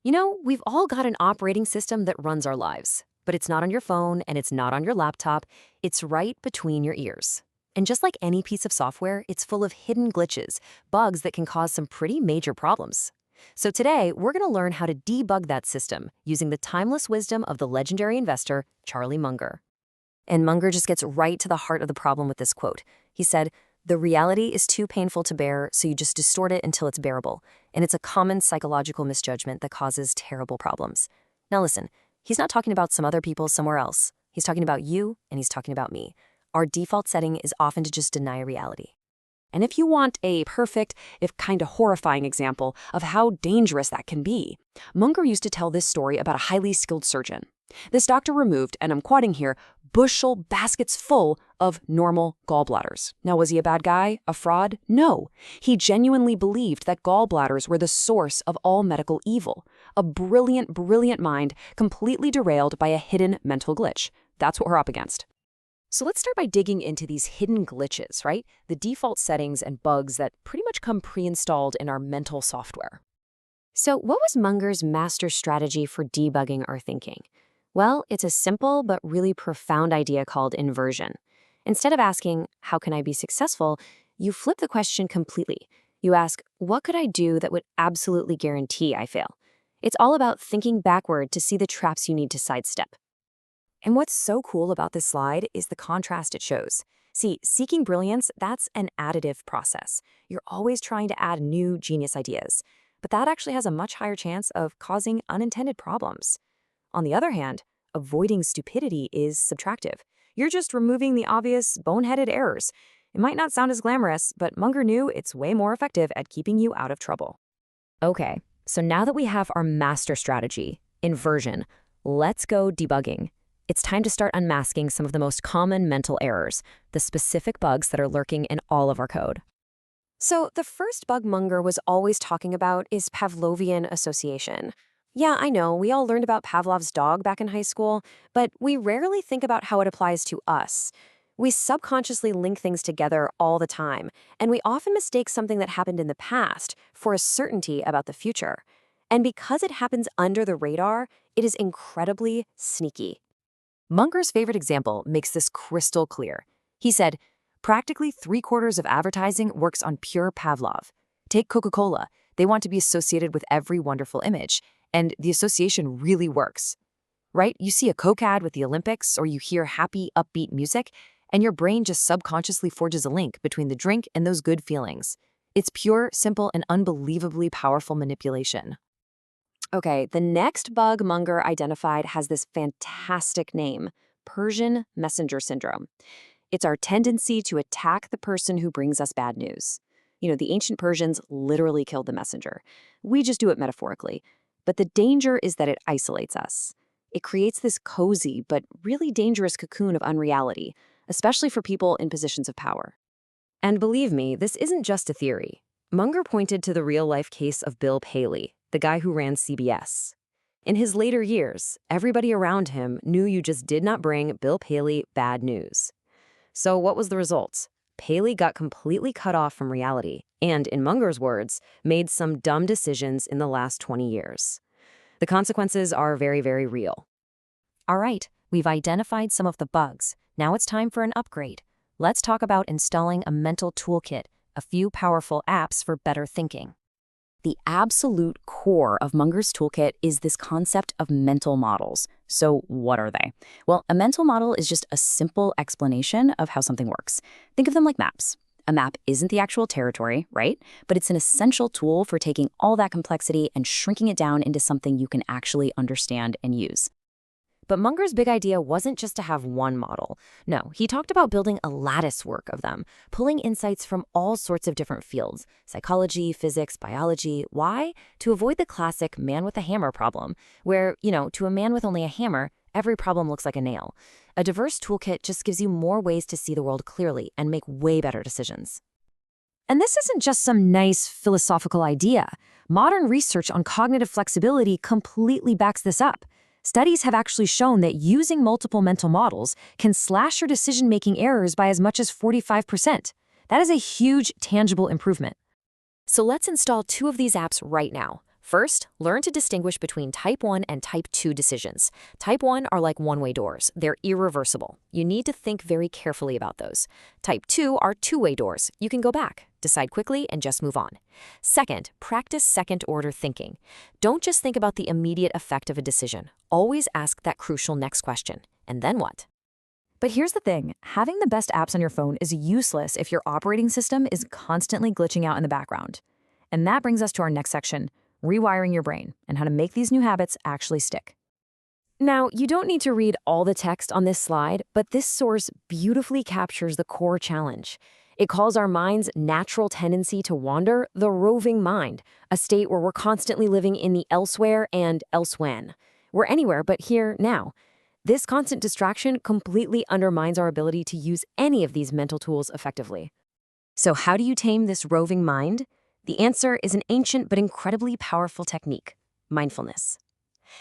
You know, we've all got an operating system that runs our lives, but it's not on your phone and it's not on your laptop. It's right between your ears. And just like any piece of software, it's full of hidden glitches, bugs that can cause some pretty major problems. So today, we're going to learn how to debug that system using the timeless wisdom of the legendary investor, Charlie Munger. And Munger just gets right to the heart of the problem with this quote. He said, "The reality is too painful to bear, so you just distort it until it's bearable. And it's a common psychological misjudgment that causes terrible problems." Now listen, he's not talking about some other people somewhere else. He's talking about you, and he's talking about me. Our default setting is often to just deny reality. And if you want a perfect, if kind of horrifying example of how dangerous that can be, Munger used to tell this story about a highly skilled surgeon. This doctor removed, and I'm quoting here, bushel baskets full of normal gallbladders. Now, was he a bad guy? A fraud? No. He genuinely believed that gallbladders were the source of all medical evil. A brilliant, brilliant mind completely derailed by a hidden mental glitch. That's what we're up against. So let's start by digging into these hidden glitches, right? The default settings and bugs that pretty much come pre-installed in our mental software. So what was Munger's master strategy for debugging our thinking? Well, it's a simple but really profound idea called inversion. Instead of asking, "How can I be successful?" you flip the question completely. You ask, "What could I do that would absolutely guarantee I fail?" It's all about thinking backward to see the traps you need to sidestep. And what's so cool about this slide is the contrast it shows. See, seeking brilliance, that's an additive process. You're always trying to add new genius ideas, but that actually has a much higher chance of causing unintended problems. On the other hand, avoiding stupidity is subtractive. You're just removing the obvious boneheaded errors. It might not sound as glamorous, but Munger knew it's way more effective at keeping you out of trouble. Okay, so now that we have our master strategy, inversion, let's go debugging. It's time to start unmasking some of the most common mental errors, the specific bugs that are lurking in all of our code. So the first bug Munger was always talking about is Pavlovian association. Yeah, I know, we all learned about Pavlov's dog back in high school, but we rarely think about how it applies to us. We subconsciously link things together all the time, and we often mistake something that happened in the past for a certainty about the future. And because it happens under the radar, it is incredibly sneaky. Munger's favorite example makes this crystal clear. He said, "Practically 3/4 of advertising works on pure Pavlov. Take Coca-Cola. They want to be associated with every wonderful image, and the association really works. Right? You see a Coke ad with the Olympics, or you hear happy, upbeat music, and your brain just subconsciously forges a link between the drink and those good feelings. It's pure, simple, and unbelievably powerful manipulation." Okay, the next bug Munger identified has this fantastic name, Persian messenger syndrome. It's our tendency to attack the person who brings us bad news. You know, the ancient Persians literally killed the messenger. We just do it metaphorically. But the danger is that it isolates us. It creates this cozy but really dangerous cocoon of unreality, especially for people in positions of power. And believe me, this isn't just a theory. Munger pointed to the real-life case of Bill Paley, the guy who ran CBS. In his later years, everybody around him knew you just did not bring Bill Paley bad news. So what was the result? Paley got completely cut off from reality and, in Munger's words, made some dumb decisions in the last 20 years. The consequences are very, very real. All right, we've identified some of the bugs. Now it's time for an upgrade. Let's talk about installing a mental toolkit, a few powerful apps for better thinking. The absolute core of Munger's toolkit is this concept of mental models. So what are they? Well, a mental model is just a simple explanation of how something works. Think of them like maps. A map isn't the actual territory, right? But it's an essential tool for taking all that complexity and shrinking it down into something you can actually understand and use. But Munger's big idea wasn't just to have one model. No, he talked about building a lattice work of them, pulling insights from all sorts of different fields, psychology, physics, biology. Why? To avoid the classic man with a hammer problem, where, to a man with only a hammer, every problem looks like a nail. A diverse toolkit just gives you more ways to see the world clearly and make way better decisions. And this isn't just some nice philosophical idea. Modern research on cognitive flexibility completely backs this up. Studies have actually shown that using multiple mental models can slash your decision-making errors by as much as 45%. That is a huge, tangible improvement. So let's install 2 of these apps right now. First, learn to distinguish between Type 1 and Type 2 decisions. Type 1 are like one-way doors. They're irreversible. You need to think very carefully about those. Type 2 are two-way doors. You can go back, decide quickly, and just move on. Second, practice second-order thinking. Don't just think about the immediate effect of a decision. Always ask that crucial next question. And then what? But here's the thing, having the best apps on your phone is useless if your operating system is constantly glitching out in the background. And that brings us to our next section, rewiring your brain, and how to make these new habits actually stick. Now, you don't need to read all the text on this slide, but this source beautifully captures the core challenge. It calls our mind's natural tendency to wander the roving mind, a state where we're constantly living in the elsewhere and elsewhen. We're anywhere but here now. This constant distraction completely undermines our ability to use any of these mental tools effectively. So how do you tame this roving mind? The answer is an ancient but incredibly powerful technique, mindfulness.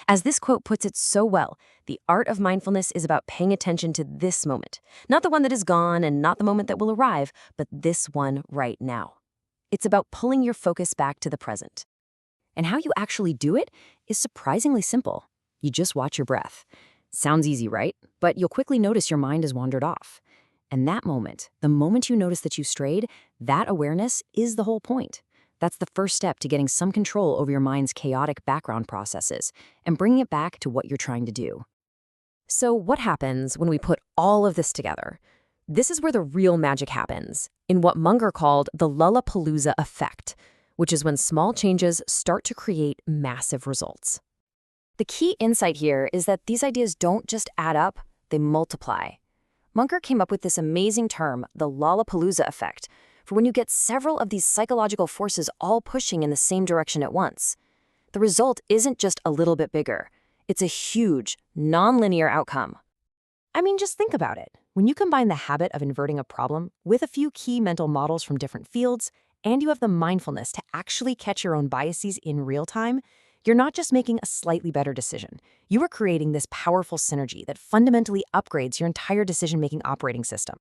As this quote puts it so well, the art of mindfulness is about paying attention to this moment, not the one that is gone and not the moment that will arrive, but this one right now. It's about pulling your focus back to the present. And how you actually do it is surprisingly simple. You just watch your breath. Sounds easy, right? But you'll quickly notice your mind has wandered off. And that moment, the moment you notice that you strayed, that awareness is the whole point. That's the first step to getting some control over your mind's chaotic background processes and bringing it back to what you're trying to do. So what happens when we put all of this together? This is where the real magic happens, in what Munger called the Lollapalooza effect, which is when small changes start to create massive results. The key insight here is that these ideas don't just add up, they multiply. Munger came up with this amazing term, the Lollapalooza effect, for when you get several of these psychological forces all pushing in the same direction at once. The result isn't just a little bit bigger. It's a huge, non-linear outcome. I mean, just think about it. When you combine the habit of inverting a problem with a few key mental models from different fields, and you have the mindfulness to actually catch your own biases in real time, you're not just making a slightly better decision. You are creating this powerful synergy that fundamentally upgrades your entire decision-making operating system.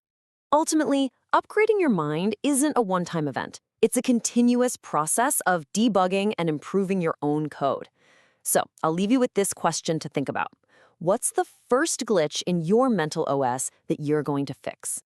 Ultimately, upgrading your mind isn't a one-time event. It's a continuous process of debugging and improving your own code. So, I'll leave you with this question to think about. What's the first glitch in your mental OS that you're going to fix?